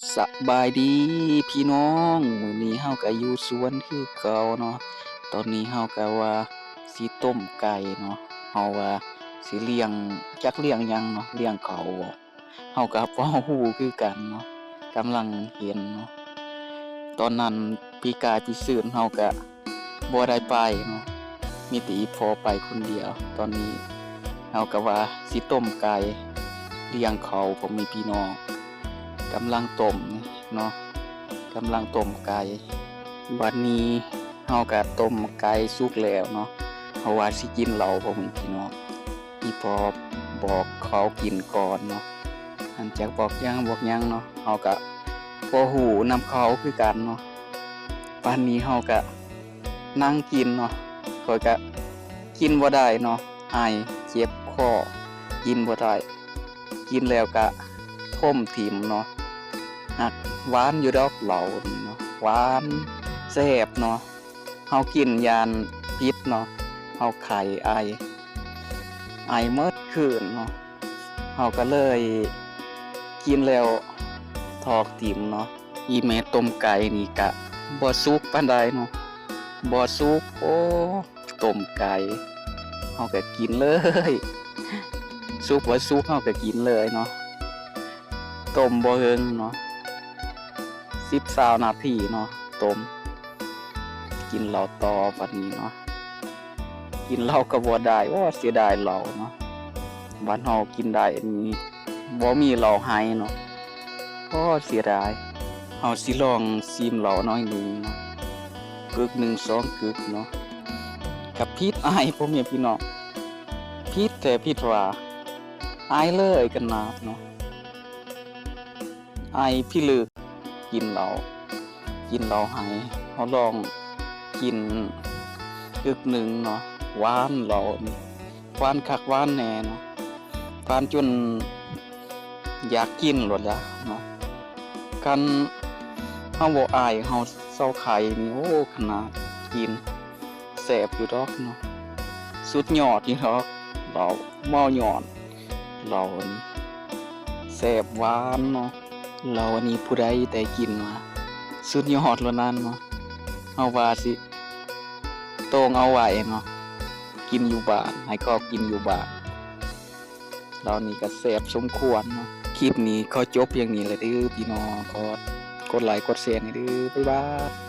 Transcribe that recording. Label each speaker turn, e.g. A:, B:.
A: สบายดีพี่น้องมื้อนี้เฮาก็อยู่สวนคือเก่าเนาะตอนนี้เฮาก็ว่าสิต้มไก่เนาะเฮาว่าสิเลี้ยงจักเลี้ยงหยังเนาะเลี้ยงเขาบ่เฮาก็บ่ฮู้คือกันเนาะกำลังเห็นเนาะตอนนั้นปีกายปีซื่นเฮาก็บ่ได้ไปเนาะมีแต่อีพ่อไปคนเดียวตอนนี้เฮาก็ว่าสิต้มไก่เลี้ยงเขาพ่อแม่พี่น้อง กำลังต้มเนาะกำลังต้มไก่บัดนี้เฮาก็ต้มไก่สุกแล้วเนาะเพราะว่าสิกินเหล้าบ่พี่น้องอีพ่อบอกเขากินก่อนเนาะอันจักบอกหยังเนาะเฮาก็บ่ฮู้นำเขาคือกันเนาะบัดนี้เฮาก็นั่งกินเนาะข้อยก็กินบ่ได้เนาะไอเจ็บคอกินบ่ได้กินแล้วก็ท่มถิ่มเนาะ หักหวานอยู่ดอกเหล่านี่เนาะหวานแซ่บเนาะเฮากินยานพิษเนาะเฮาไข้ไอเมิดคืนเนาะเฮาก็เลยกินแล้วทอกติ่มเนาะอีแม่ต้มไก่นี่ก็บ่สุกปานใดเนาะบ่สุกโอ้ต้มไก่เฮาก็กินเลยสุกบ่สุกเฮาก็กินเลยเนาะต้มบ่เฮิงเนาะ10-20นาทีเนาะต้มกินเหล้าต่อบัดนี้เนาะกินเหล้าก็บ่ได้โอ้เสียดายเหล้าเนาะบ้านเฮากินได้นี่บ่มีเหล้าให้เนาะโอ้เสียดายเฮาสิลองชิมเหล้าน้อยหนึ่งเนาะกึกหนึ่ง2กึกเนาะกับพิษอายพ่อแม่พี่น้องพิษแต่พิษว่าอายเลยกันนาดเนาะอายพี่ลึกกินเหล้าให้เฮาลองกินกึกหนึ่งเนาะหวานเหล้านี่หวานคักหวานแน่เนาะหวานจนอยากกินโลดละเนาะกันเฮาบ่อายเฮาเซาไข่นี่โอ้ขนาดกินแซ่บอยู่ดอกเนาะสุดยอดอยู่ดอกเหล้าเมายอดเหล้านี่แซ่บหวานเนาะเหล้าอันนี้ผู้ใดได้กินมาสุดยอดแล้วนั้นเนาะเฮาว่าสิโต่งเอาไว้เนาะกินอยู่บ้านให้ก็กินอยู่บ้านเรานี่ก็แซ่บสมควรเนาะคลิปนี้ขอจบเพียงนี้เลยเด้อพี่น้องขอกดไลค์กดแชร์ให้เด้อบ๊ายบาย